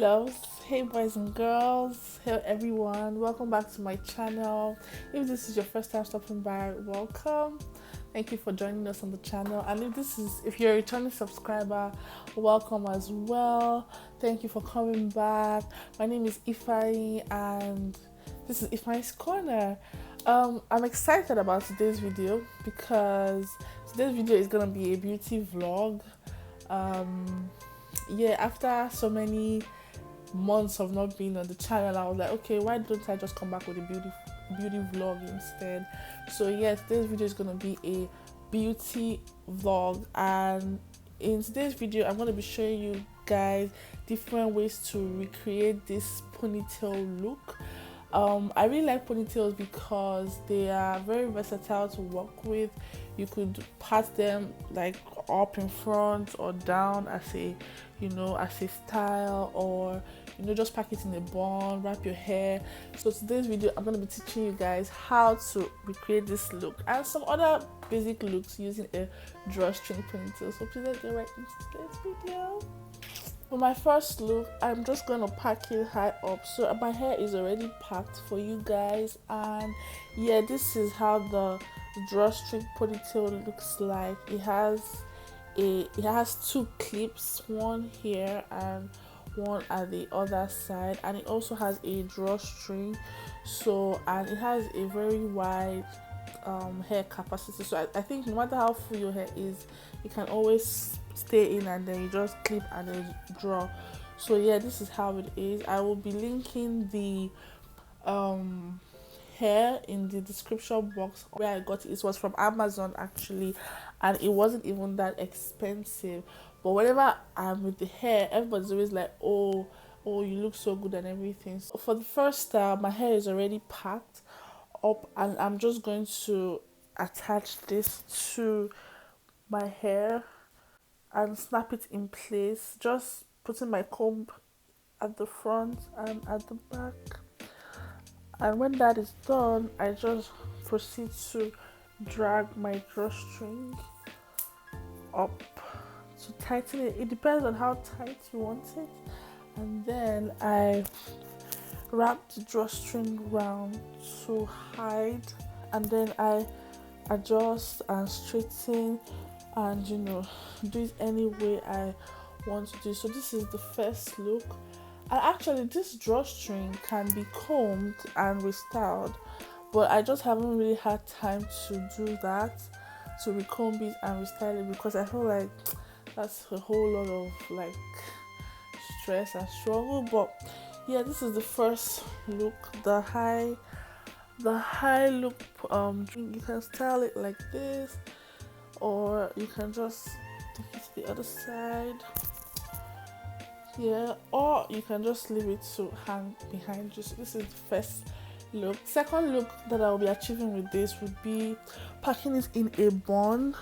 loves, hey boys and girls, hey everyone, welcome back to my channel. If this is your first time stopping by, welcome. Thank you for joining us on the channel, and if you're a returning subscriber, welcome as well. Thank you for coming back. My name is Ifeanyi and this is Ifeanyi's Corner. I'm excited about today's video because today's video is gonna be a beauty vlog. Yeah, after so many months of not being on the channel, I was like, okay, why don't I just come back with a beauty vlog instead? So yes, this video is gonna be a beauty vlog, and in today's video I'm gonna be showing you guys different ways to recreate this ponytail look. I really like ponytails because they are very versatile to work with. You could part them like up in front or down as a style, or just pack it in a bun, wrap your hair. So today's video I'm going to be teaching you guys how to recreate this look and some other basic looks using a drawstring ponytail. So please let's get right into today's video. For my first look, I'm just going to pack it high up. So my hair is already packed for you guys, and yeah, this is how the drawstring ponytail looks like. It has two clips, one here and one at the other side, and it also has a drawstring, and it has a very wide hair capacity. So I think no matter how full your hair is, you can always stay in and then you just clip and then draw. So yeah, this is how it is. I will be linking the hair in the description box where I got it. It was from Amazon actually, and it wasn't even that expensive. But whenever I'm with the hair, everybody's always like, oh, you look so good and everything. So for the first style, my hair is already packed up, and I'm just going to attach this to my hair and snap it in place, just putting my comb at the front and at the back. And when that is done, I just proceed to drag my drawstring up to tighten it. It depends on how tight you want it. And then I wrap the drawstring round to hide, and then I adjust and straighten and do it any way I want to do. So this is the first look. And actually this drawstring can be combed and restyled, but I just haven't really had time to do that, to recomb it and restyle it, because I feel like that's a whole lot of like stress and struggle. But yeah, this is the first look, the high look. You can style it like this, or you can just take it to the other side, yeah, or you can just leave it to hang behind you. So this is the first look. Second look that I'll be achieving with this would be packing it in a bun.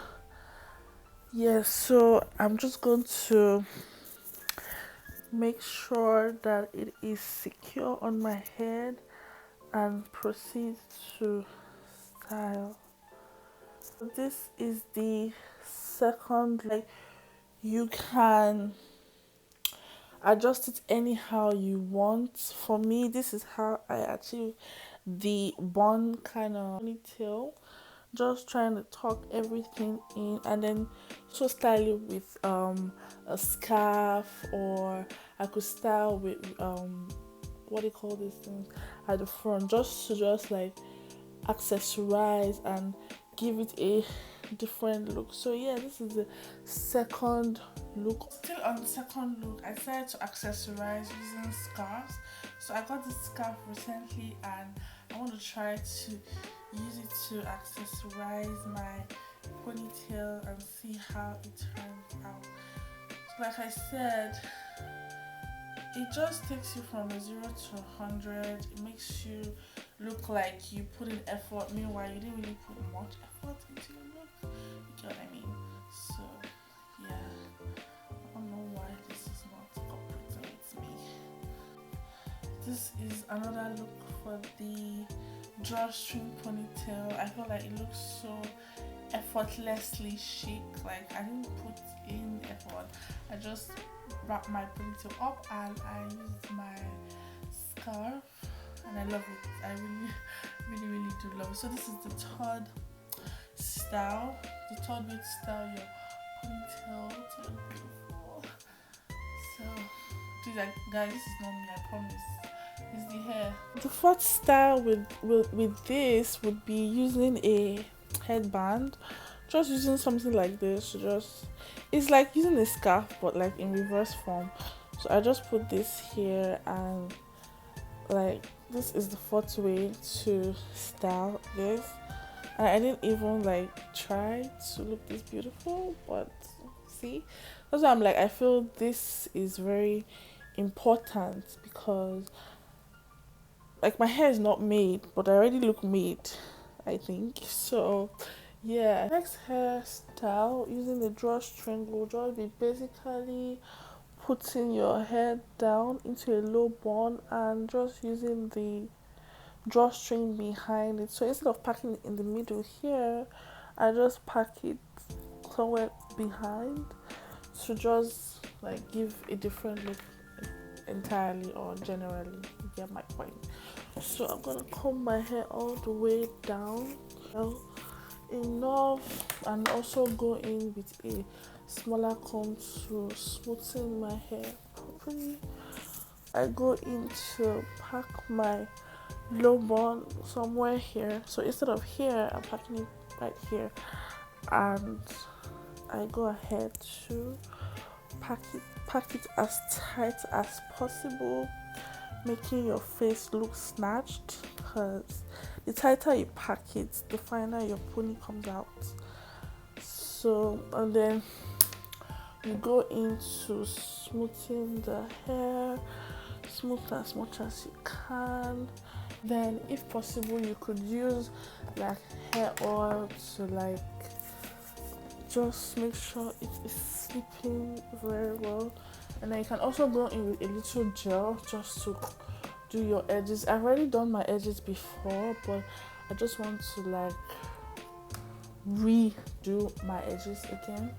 Yeah, so I'm just going to make sure that it is secure on my head and proceed to style. So this is the second. Like, you can adjust it anyhow you want. For me, this is how I achieve the bun kind of ponytail, just trying to tuck everything in, and then so style it with a scarf, or I could style with what do you call these things at the front, just to like accessorize and give it a different look. So yeah, this is the second look. Still on the second look, I decided to accessorize using scarves. So I got this scarf recently, and I want to try to use it to accessorize my ponytail and see how it turns out. So like I said, it just takes you from a 0 to 100. It makes you look like you put in effort, meanwhile you didn't really put much effort into your look. You know what I mean? So yeah, I don't know why this is not cooperating with me. This is another look for the drawstring ponytail. I feel like it looks so effortlessly chic. Like, I didn't put in effort, I just wrap my ponytail up, and I used my scarf, and I love it. I really do love it. So this is the third style, the third way to style your ponytail to look beautiful. So please, guys, this is not me, I promise. It's the hair. The fourth style with this would be using a headband. Just using something like this. It's like using a scarf, but like in reverse form. So I just put this here, and like this is the fourth way to style this. And I didn't even like try to look this beautiful, but see, that's why I'm like, I feel this is very important, because like my hair is not made, but I already look made, I think. So yeah, next hairstyle using the drawstring will just be basically putting your hair down into a low bun and just using the drawstring behind it. So instead of packing it in the middle here, I just pack it somewhere behind to just like give a different look entirely or generally. You get my point. So I'm gonna comb my hair all the way down, enough, and also go in with a smaller comb to smoothen my hair properly. I go in to pack my low bun somewhere here. So instead of here, I'm packing it right here, and I go ahead to pack it as tight as possible, making your face look snatched, because the tighter you pack it, the finer your pony comes out. So, and then you go into smoothing the hair, smooth as much as you can. Then if possible, you could use like hair oil to like just make sure it is sleeping very well. And then you can also go in with a little gel just to do your edges. I've already done my edges before, but I just want to like redo my edges again.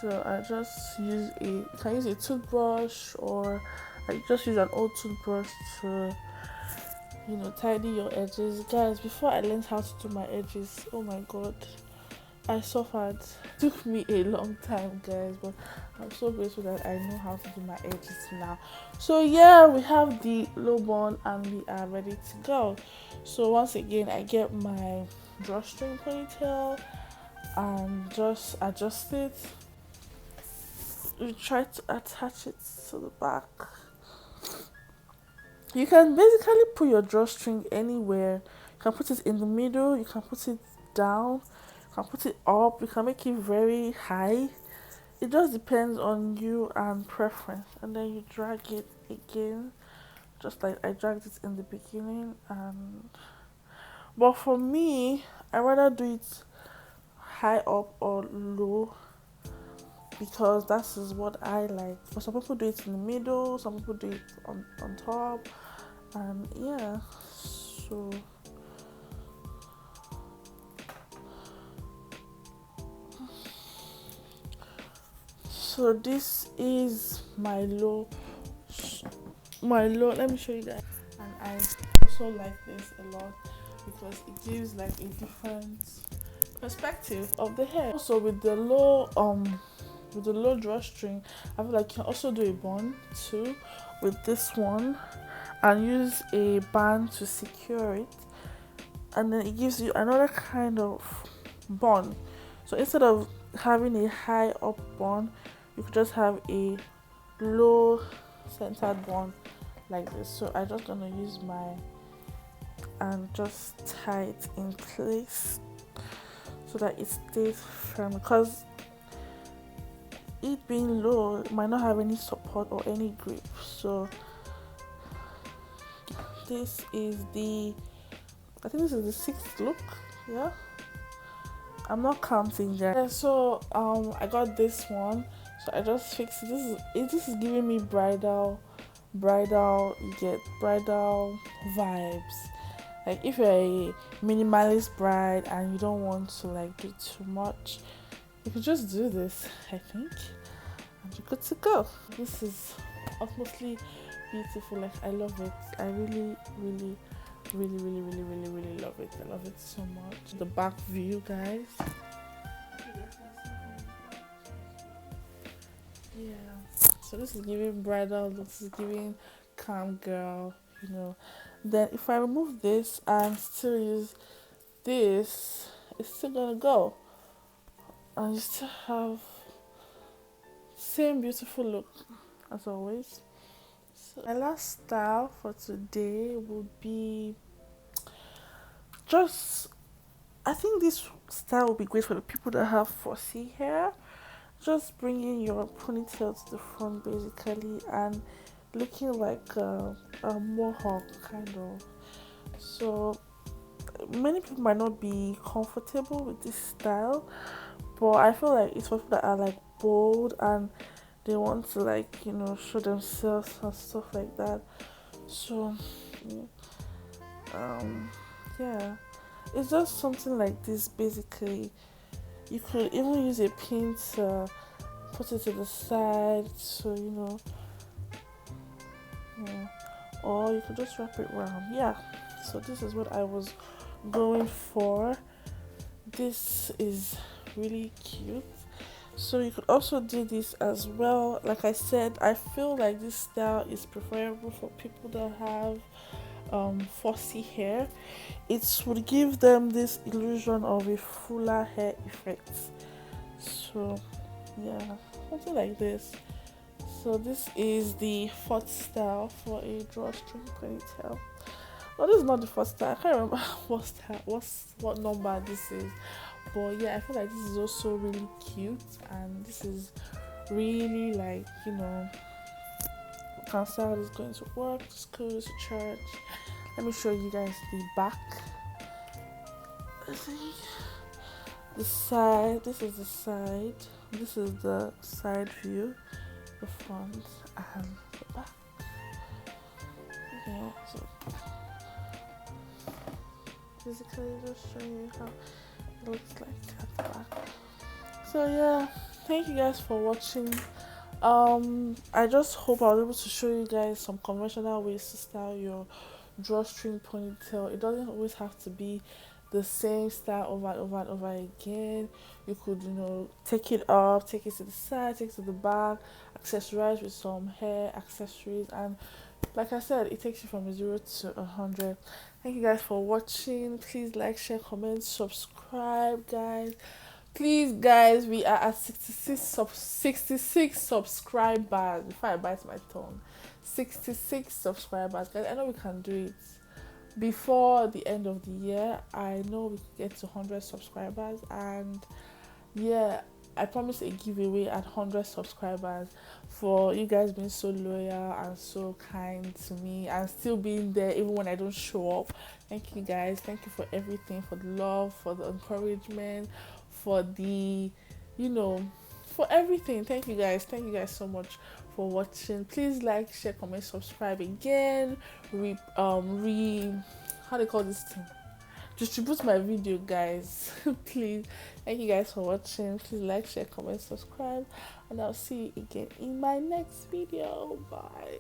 So I just use you can use a toothbrush, or I just use an old toothbrush to tidy your edges. Guys, before I learned how to do my edges, oh my god, I suffered. It took me a long time, guys, but I'm so grateful that I know how to do my edges now. So yeah, we have the low bun and we are ready to go. So once again, I get my drawstring ponytail and just adjust it. You try to attach it to the back. You can basically put your drawstring anywhere. You can put it in the middle, you can put it down, you can put it up, you can make it very high. It just depends on you and preference. And then you drag it again, just like I dragged it in the beginning. But for me, I rather do it high up or low, because that is what I like. But some people do it in the middle, some people do it on top, and yeah. So this is my low. Let me show you guys. And I also like this a lot because it gives like a different perspective of the hair. Also with the low drawstring, I feel like you can also do a bun too with this one and use a band to secure it, and then it gives you another kind of bun. So instead of having a high up bun, you could just have a low centered bun like this. So I just gonna use my and just tie it in place so that it stays firm, because it being low, it might not have any support or any grip. So this is I think this is the sixth look. Yeah, I'm not counting, guys. Yeah, so I got this one, so I just fixed it. This is giving me bridal, you get bridal vibes. Like if you're a minimalist bride and you don't want to like do too much, you could just do this, I think. and you're good to go. This is utmostly beautiful. Like, I love it. I really really love it. I love it so much. The back view, guys. Yeah, so this is giving bridal, this is giving calm girl, you know. Then if I remove this and still use this, it's still gonna go, and you still have same beautiful look as always. So my last style for today would be just, I think this style will be great for the people that have fussy hair. Just bringing your ponytail to the front basically and looking like a mohawk kind of. So many people might not be comfortable with this style, but I feel like it's for people that are like bold and they want to, like, you know, show themselves and stuff like that. So yeah, it's just something like this basically. You could even use a pin to put it to the side, so you know, yeah. Or you could just wrap it around. Yeah, so this is what I was going for. This is really cute. So you could also do this as well. Like I said, I feel like this style is preferable for people that have fussy hair. It would give them this illusion of a fuller hair effect. So yeah, something like this. So this is the fourth style for a drawstring ponytail. No, this is not the first style. I can't remember what number this is. But yeah, I feel like this is also really cute, and this is really, like, you know, can style is going to work, to school, to church. Let me show you guys the back. I think the side, this is the side, this is the side view, the front and the back. Yeah, so basically just showing you how it looks like at the back. So yeah, thank you guys for watching. I just hope I was able to show you guys some conventional ways to style your drawstring ponytail. It doesn't always have to be the same style over and over and over again. You could, you know, take it up, take it to the side, take it to the back, accessorize with some hair accessories, and like I said, it takes you from 0 to 100. Thank you guys for watching. Please like, share, comment, subscribe, guys. Please, guys, we are at 66 subscribers. Before I bite my tongue, 66 subscribers, guys. I know we can do it before the end of the year. I know we can get to 100 subscribers, and yeah, I promise a giveaway at 100 subscribers for you guys being so loyal and so kind to me and still being there even when I don't show up. Thank you, guys. Thank you for everything, for the love, for the encouragement, for the, you know, for everything. Thank you guys. Thank you guys so much for watching. Please like, share, comment, subscribe again. How do you call this thing? Distribute my video, guys. Please. Thank you guys for watching. Please like, share, comment, subscribe, and I'll see you again in my next video. Bye.